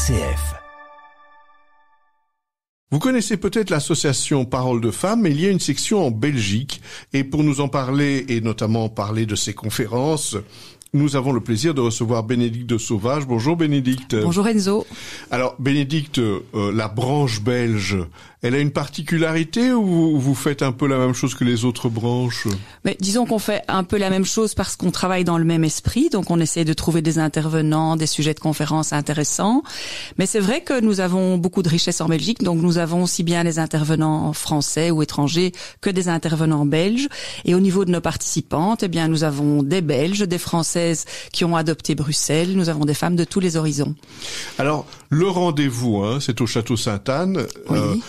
RCF. Vous connaissez peut-être l'association Parole de Femmes, mais il y a une section en Belgique. Et pour nous en parler, et notamment parler de ces conférences, nous avons le plaisir de recevoir Bénédicte de Sauvage. Bonjour Bénédicte. Bonjour Enzo. Alors Bénédicte, la branche belge, elle a une particularité ou vous faites un peu la même chose que les autres branches? Mais disons qu'on fait un peu la même chose parce qu'on travaille dans le même esprit, donc on essaie de trouver des intervenants, des sujets de conférences intéressants. Mais c'est vrai que nous avons beaucoup de richesses en Belgique, donc nous avons aussi bien des intervenants français ou étrangers que des intervenants belges. Et au niveau de nos participantes, eh bien nous avons des Belges, des Françaises qui ont adopté Bruxelles, nous avons des femmes de tous les horizons. Alors le rendez-vous, c'est au Château Sainte-Anne. Oui.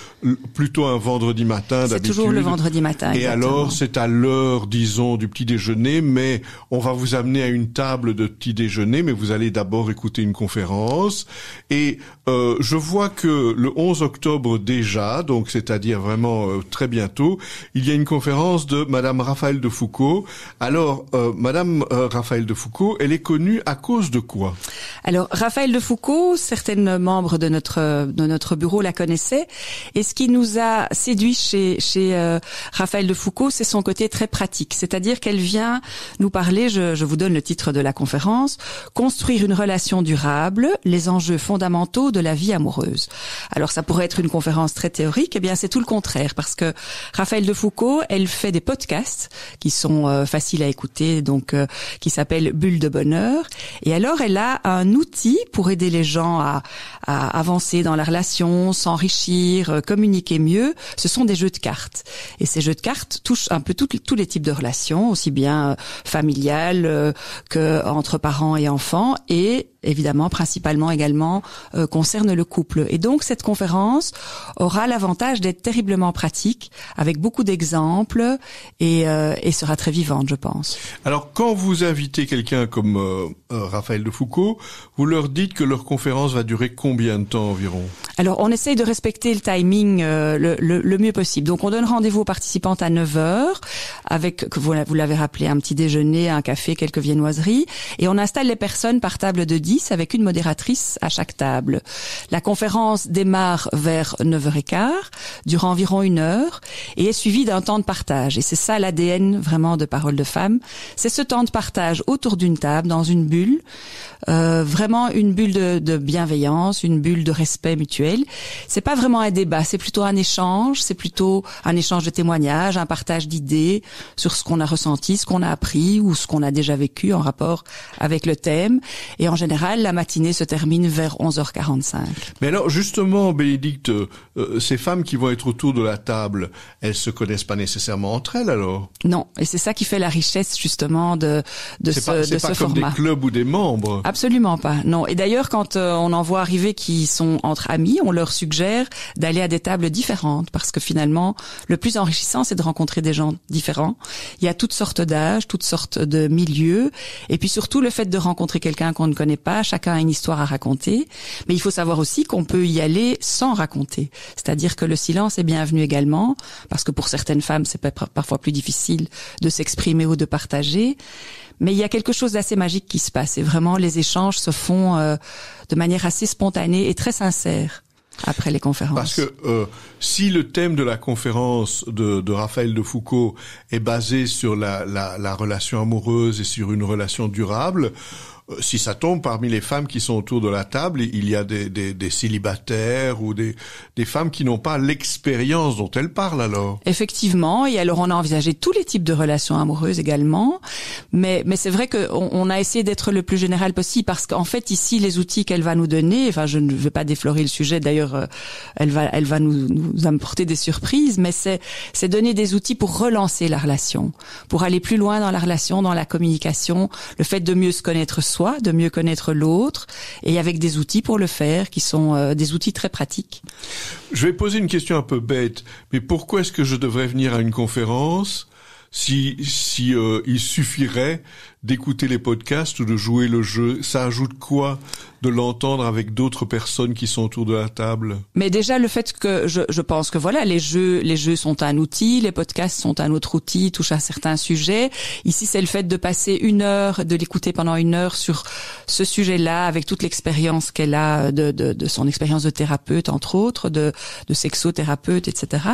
Plutôt un vendredi matin d'habitude. C'est toujours le vendredi matin. Et exactement. alors, c'est à l'heure, disons, du petit déjeuner, mais on va vous amener à une table de petit déjeuner, mais vous allez d'abord écouter une conférence. Et je vois que le 11 octobre déjà, donc c'est-à-dire vraiment très bientôt, il y a une conférence de Madame Raphaëlle de Foucauld. Alors, Madame Raphaëlle de Foucauld, elle est connue à cause de quoi? Alors, Raphaëlle de Foucauld, certains membres de notre bureau la connaissaient. Et ce qui nous a séduit chez Raphaëlle de Foucauld, c'est son côté très pratique. C'est-à-dire qu'elle vient nous parler, je vous donne le titre de la conférence, Construire une relation durable, les enjeux fondamentaux de la vie amoureuse. Alors ça pourrait être une conférence très théorique, eh bien c'est tout le contraire, parce que Raphaëlle de Foucauld, elle fait des podcasts qui sont faciles à écouter, donc qui s'appellent Bulle de bonheur. Et alors elle a un outil pour aider les gens à avancer dans la relation, s'enrichir, communiquer mieux. Ce sont des jeux de cartes. Et ces jeux de cartes touchent un peu tous les types de relations, aussi bien familiales que entre parents et enfants, et évidemment, principalement également, concerne le couple. Et donc, cette conférence aura l'avantage d'être terriblement pratique, avec beaucoup d'exemples, et sera très vivante, je pense. Alors, quand vous invitez quelqu'un comme Raphaëlle de Foucauld, vous leur dites que leur conférence va durer combien de temps environ? Alors, on essaye de respecter le timing le mieux possible. Donc, on donne rendez-vous aux participantes à 9h, avec, vous l'avez rappelé, un petit déjeuner, un café, quelques viennoiseries, et on installe les personnes par table de 10 avec une modératrice à chaque table. La conférence démarre vers 9h15, dure environ 1 heure, et est suivie d'un temps de partage. Et c'est ça l'ADN vraiment de Parole de Femmes. C'est ce temps de partage autour d'une table, dans une bulle, vraiment une bulle de bienveillance, une bulle de respect mutuel. C'est pas vraiment un débat, c'est plutôt un échange, de témoignages, un partage d'idées sur ce qu'on a ressenti, ce qu'on a appris ou ce qu'on a déjà vécu en rapport avec le thème. Et en général, la matinée se termine vers 11h45. Mais alors, justement, Bénédicte, ces femmes qui vont être autour de la table, elles se connaissent pas nécessairement entre elles, alors? Non. Et c'est ça qui fait la richesse, justement, de ce format. C'est pas comme des clubs ou des membres. Absolument pas. Non. Et d'ailleurs, quand on en voit arriver qui sont entre amis, on leur suggère d'aller à des tables différentes parce que finalement, le plus enrichissant, c'est de rencontrer des gens différents. Il y a toutes sortes d'âges, toutes sortes de milieux. Et puis surtout, le fait de rencontrer quelqu'un qu'on ne connaît pas, chacun a une histoire à raconter. Mais il faut savoir aussi qu'on peut y aller sans raconter. C'est-à-dire que le silence est bienvenu également, parce que pour certaines femmes, c'est parfois plus difficile de s'exprimer ou de partager. Mais il y a quelque chose d'assez magique qui se passe. Et vraiment, les échanges se font de manière assez spontanée et très sincère après les conférences. Parce que si le thème de la conférence de Raphaëlle de Foucauld est basé sur la relation amoureuse et sur une relation durable, si ça tombe parmi les femmes qui sont autour de la table, il y a des célibataires ou des femmes qui n'ont pas l'expérience dont elle parle alors. Effectivement, et alors on a envisagé tous les types de relations amoureuses également, mais c'est vrai que on a essayé d'être le plus général possible parce qu'en fait ici les outils qu'elle va nous donner, enfin je ne vais pas déflorer le sujet, d'ailleurs elle va nous apporter des surprises, mais c'est donner des outils pour relancer la relation, pour aller plus loin dans la relation, dans la communication, le fait de mieux se connaître soi, de mieux connaître l'autre, et avec des outils pour le faire, qui sont des outils très pratiques. Je vais poser une question un peu bête, mais pourquoi est-ce que je devrais venir à une conférence si il suffirait d'écouter les podcasts ou de jouer le jeu? Ça ajoute quoi de l'entendre avec d'autres personnes qui sont autour de la table? Mais déjà le fait que je pense que voilà, les jeux sont un outil, les podcasts sont un autre outil, touchent à certains sujets. Ici, c'est le fait de passer 1 heure, de l'écouter pendant 1 heure sur ce sujet-là, avec toute l'expérience qu'elle a de son expérience de thérapeute, entre autres, de sexothérapeute, etc.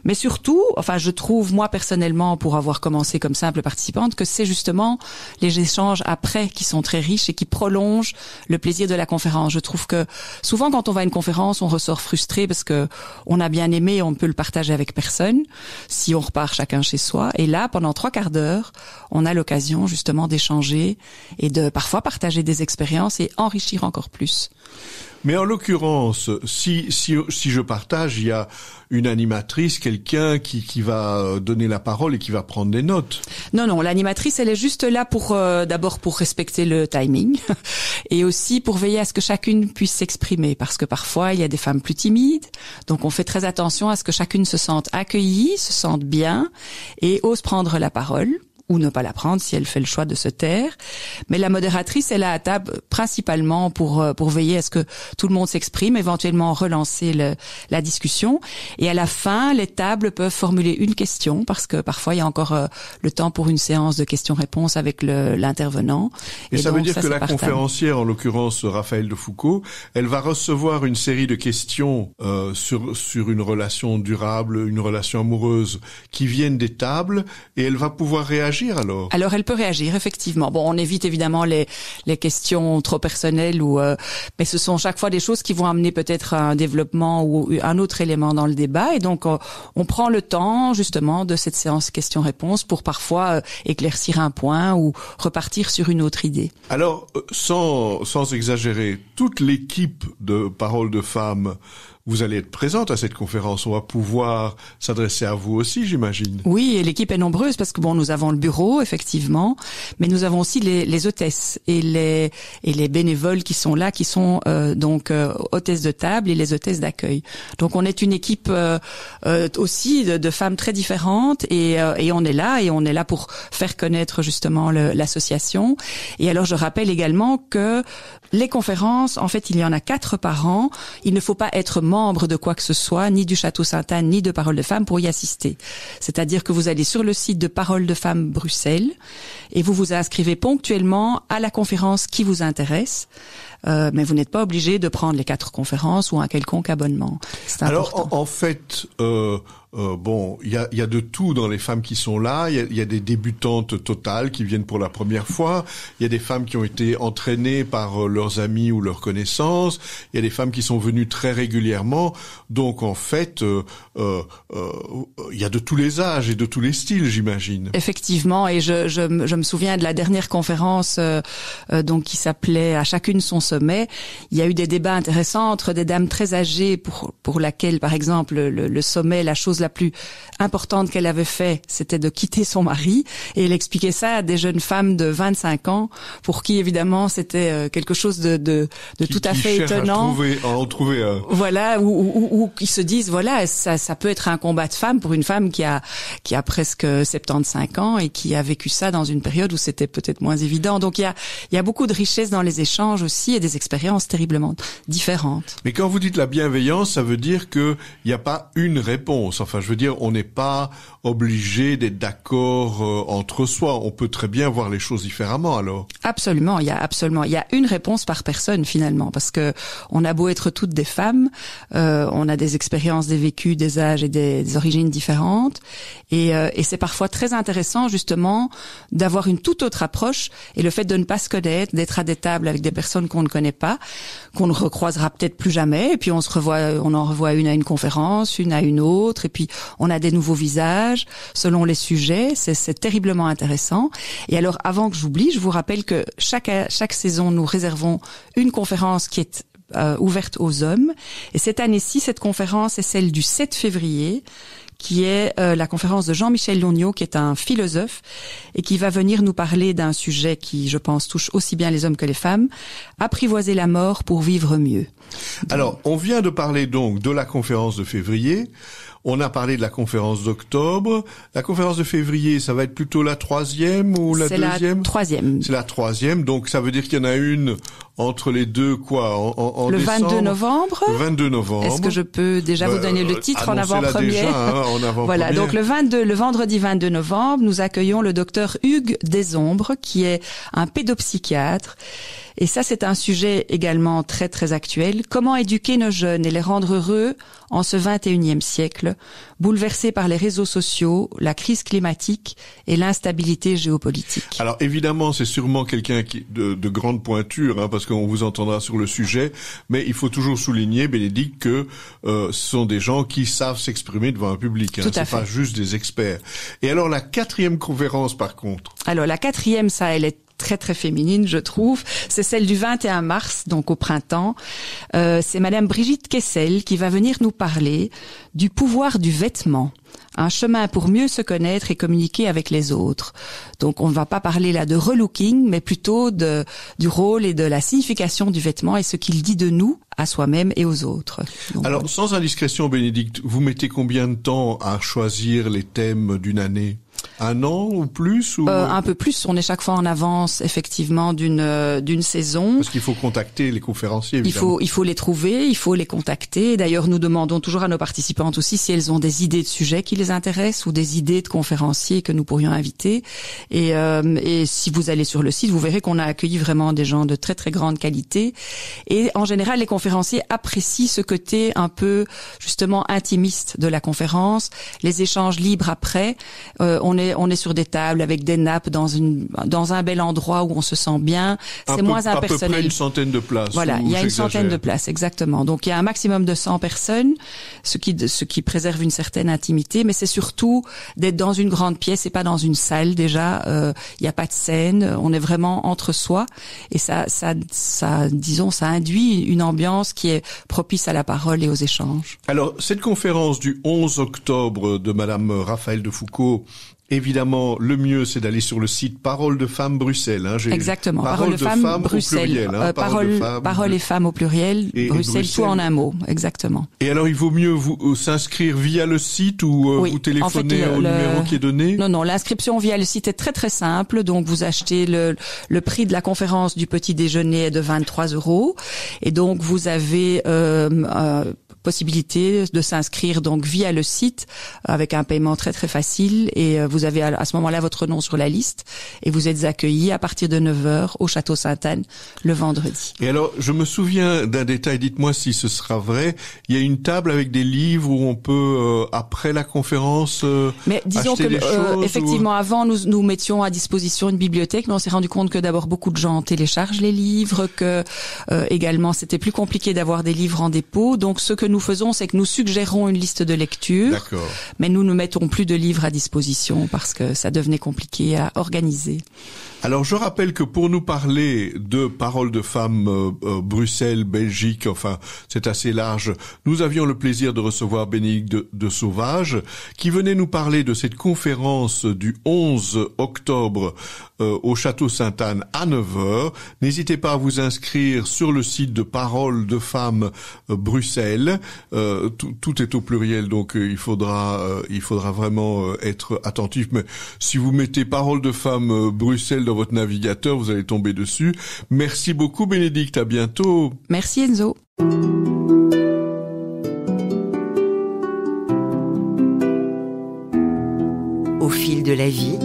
Mais surtout, enfin, je trouve, moi, personnellement, pour avoir commencé comme simple participante, que c'est justement les échanges après qui sont très riches et qui prolongent le plaisir de la conférence. Je trouve que souvent, quand on va à une conférence, on ressort frustré parce que on a bien aimé et on ne peut le partager avec personne si on repart chacun chez soi. Et là, pendant 3/4 d'heure, on a l'occasion justement d'échanger et de parfois partager des expériences et enrichir encore plus. Mais en l'occurrence, si je partage, il y a une animatrice, quelqu'un qui va donner la parole et qui va prendre des notes. Non, l'animatrice, elle est juste là pour d'abord pour respecter le timing et aussi pour veiller à ce que chacune puisse s'exprimer, parce que parfois il y a des femmes plus timides, donc on fait très attention à ce que chacune se sente accueillie, se sente bien et ose prendre la parole, ou ne pas la prendre si elle fait le choix de se taire. Mais la modératrice est là à table principalement pour veiller à ce que tout le monde s'exprime, éventuellement relancer la discussion. Et à la fin, les tables peuvent formuler une question, parce que parfois il y a encore le temps pour une séance de questions-réponses avec l'intervenant. Et ça donc, veut dire que la conférencière, en l'occurrence Raphaël de Foucauld, elle va recevoir une série de questions sur une relation durable, une relation amoureuse, qui viennent des tables, et elle va pouvoir réagir. Alors elle peut réagir, effectivement. Bon, on évite évidemment les questions trop personnelles mais ce sont chaque fois des choses qui vont amener peut-être un développement ou un autre élément dans le débat. Et donc on prend le temps justement de cette séance questions-réponses pour parfois éclaircir un point ou repartir sur une autre idée. Alors sans exagérer, toute l'équipe de Paroles de Femmes, vous allez être présente à cette conférence. On va pouvoir s'adresser à vous aussi, j'imagine. Oui, et l'équipe est nombreuse parce que nous avons le bureau, effectivement, mais nous avons aussi les hôtesses et les bénévoles qui sont là, qui sont hôtesses de table et les hôtesses d'accueil. Donc on est une équipe aussi de femmes très différentes et on est là pour faire connaître justement l'association. Et alors je rappelle également que les conférences, en fait, il y en a 4 par an. Il ne faut pas être membre de quoi que ce soit, ni du Château Sainte-Anne, ni de Paroles de Femmes pour y assister. C'est-à-dire que vous allez sur le site de Paroles de Femmes Bruxelles et vous vous inscrivez ponctuellement à la conférence qui vous intéresse. Mais vous n'êtes pas obligé de prendre les 4 conférences ou un quelconque abonnement. C'est important. Alors, en fait, il y a de tout dans les femmes qui sont là. Il y a des débutantes totales qui viennent pour la première fois. Il y a des femmes qui ont été entraînées par leurs amis ou leurs connaissances. Il y a des femmes qui sont venues très régulièrement. Donc, en fait, il y a de tous les âges et de tous les styles, j'imagine. Effectivement, et je me souviens de la dernière conférence qui s'appelait « À chacune son sommet ». Il y a eu des débats intéressants entre des dames très âgées pour laquelle, par exemple, le sommet, la chose la plus importante qu'elle avait fait, c'était de quitter son mari. Et elle expliquait ça à des jeunes femmes de 25 ans, pour qui, évidemment, c'était quelque chose de tout à fait étonnant. À en trouver un. Voilà, ou qui se disent, voilà, ça peut être un combat de femme pour une femme qui a presque 75 ans et qui a vécu ça dans une période où c'était peut-être moins évident. Donc il y a beaucoup de richesse dans les échanges aussi et des expériences terriblement différentes. Mais quand vous dites la bienveillance, ça veut dire que il n'y a pas une réponse. Enfin, je veux dire, on n'est pas obligé d'être d'accord entre soi. On peut très bien voir les choses différemment, alors. Absolument, il y a une réponse par personne finalement, parce que on a beau être toutes des femmes, on a des expériences, des vécus, des âges et des origines différentes, et c'est parfois très intéressant justement d'avoir une toute autre approche, et le fait de ne pas se connaître, d'être à des tables avec des personnes qu'on ne connaît pas, qu'on ne recroisera peut-être plus jamais, et puis on en revoit une à une conférence, une à une autre, et puis on a des nouveaux visages selon les sujets. C'est terriblement intéressant. Et alors, avant que j'oublie, je vous rappelle que chaque saison, nous réservons une conférence qui est ouverte aux hommes. Et cette année-ci, cette conférence est celle du 7 février, qui est la conférence de Jean-Michel Longnaud, qui est un philosophe et qui va venir nous parler d'un sujet qui, je pense, touche aussi bien les hommes que les femmes, apprivoiser la mort pour vivre mieux. Alors, on vient de parler donc de la conférence de février. On a parlé de la conférence d'octobre. La conférence de février, ça va être plutôt la 3e ou la 2e? C'est la 3e. C'est la 3e. Donc, ça veut dire qu'il y en a une entre les deux, quoi, en le décembre? 22 novembre. Le 22 novembre. Est-ce que je peux déjà vous donner le titre en avant-première? En avant-première. Voilà. Donc, le vendredi 22 novembre, nous accueillons le docteur Hugues Desombres, qui est un pédopsychiatre. Et ça, c'est un sujet également très, très actuel. Comment éduquer nos jeunes et les rendre heureux en ce 21e siècle, bouleversés par les réseaux sociaux, la crise climatique et l'instabilité géopolitique? Alors, évidemment, c'est sûrement quelqu'un de grande pointure, parce qu'on vous entendra sur le sujet, mais il faut toujours souligner, Bénédicte, que ce sont des gens qui savent s'exprimer devant un public. Tout à fait. C'est pas juste des experts. Et alors, la 4e conférence, par contre? Alors, la 4e, ça, elle est très très féminine, je trouve. C'est celle du 21 mars, donc au printemps. C'est Madame Brigitte Kessel qui va venir nous parler du pouvoir du vêtement. Un chemin pour mieux se connaître et communiquer avec les autres. Donc, on ne va pas parler là de relooking, mais plutôt du rôle et de la signification du vêtement et ce qu'il dit de nous à soi-même et aux autres. Donc, alors, sans indiscrétion, Bénédicte, vous mettez combien de temps à choisir les thèmes d'une année? Un an ou plus ou... Un peu plus. On est chaque fois en avance, effectivement, d'une saison. Parce qu'il faut contacter les conférenciers, évidemment. Il faut les trouver, il faut les contacter. D'ailleurs, nous demandons toujours à nos participantes aussi si elles ont des idées de sujets qui les intéressent ou des idées de conférenciers que nous pourrions inviter. Et si vous allez sur le site, vous verrez qu'on a accueilli vraiment des gens de très très grande qualité. Et en général, les conférenciers apprécient ce côté un peu justement intimiste de la conférence, les échanges libres après. On est sur des tables avec des nappes dans un bel endroit où on se sent bien. C'est moins impersonnel. À peu près une centaine de places. Voilà, il y a une centaine de places, exactement. Donc il y a un maximum de 100 personnes, ce qui préserve une certaine intimité, mais c'est surtout d'être dans une grande pièce et pas dans une salle déjà. Il n'y a pas de scène, on est vraiment entre soi et ça induit une ambiance qui est propice à la parole et aux échanges. Alors cette conférence du 11 octobre de Madame Raphaël de Foucauld, évidemment, le mieux, c'est d'aller sur le site Parole de Femmes Bruxelles. Exactement. Parole de Femmes Bruxelles. Parole et Femmes au pluriel. Et Bruxelles, tout en un mot. Exactement. Et alors, il vaut mieux s'inscrire via le site ou vous téléphoner au numéro qui est donné? Non. L'inscription via le site est très très simple. Donc, vous achetez le prix de la conférence du petit déjeuner est de 23 €. Et donc, vous avez possibilité de s'inscrire donc via le site avec un paiement très très facile et vous avez à ce moment-là votre nom sur la liste et vous êtes accueillis à partir de 9h au Château Sainte-Anne le vendredi. Et alors, je me souviens d'un détail, dites-moi si ce sera vrai, il y a une table avec des livres où on peut, après la conférence, mais disons acheter des choses, effectivement, avant, nous mettions à disposition une bibliothèque, mais on s'est rendu compte que d'abord beaucoup de gens téléchargent les livres, que également c'était plus compliqué d'avoir des livres en dépôt, donc ce que nous faisons, c'est que nous suggérons une liste de lecture, d'accord, mais nous ne mettons plus de livres à disposition parce que ça devenait compliqué à organiser. Alors, je rappelle que pour nous parler de Parole de Femmes Bruxelles, Belgique, enfin, c'est assez large, nous avions le plaisir de recevoir Bénédicte de Sauvage, qui venait nous parler de cette conférence du 11 octobre au Château Sainte-Anne à 9h. N'hésitez pas à vous inscrire sur le site de Parole de Femmes Bruxelles. Tout est au pluriel, donc il faudra vraiment être attentif. Mais si vous mettez Parole de Femmes Bruxelles dans votre navigateur, vous allez tomber dessus. Merci beaucoup, Bénédicte. À bientôt. Merci, Enzo. Au fil de la vie,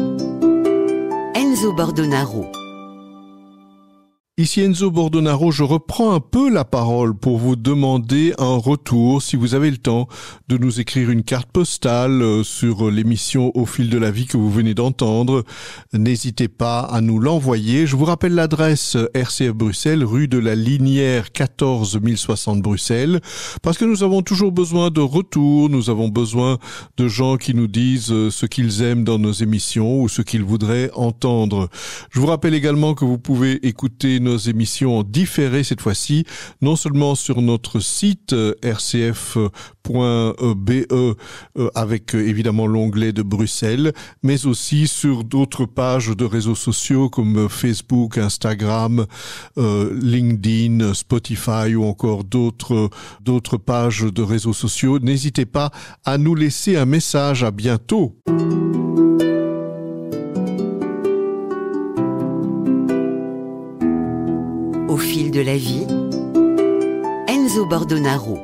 Enzo Bordonaro. Ici Enzo Bordonaro, je reprends un peu la parole pour vous demander un retour, si vous avez le temps, de nous écrire une carte postale sur l'émission Au fil de la vie que vous venez d'entendre. N'hésitez pas à nous l'envoyer. Je vous rappelle l'adresse RCF Bruxelles, rue de la Linière 14 1060 Bruxelles, parce que nous avons toujours besoin de retours, nous avons besoin de gens qui nous disent ce qu'ils aiment dans nos émissions ou ce qu'ils voudraient entendre. Je vous rappelle également que vous pouvez écouter nos émissions en différé cette fois-ci, non seulement sur notre site rcf.be avec évidemment l'onglet de Bruxelles, mais aussi sur d'autres pages de réseaux sociaux comme Facebook, Instagram, LinkedIn, Spotify ou encore d'autres pages de réseaux sociaux. N'hésitez pas à nous laisser un message. À bientôt. Au fil de la vie, Enzo Bordonaro.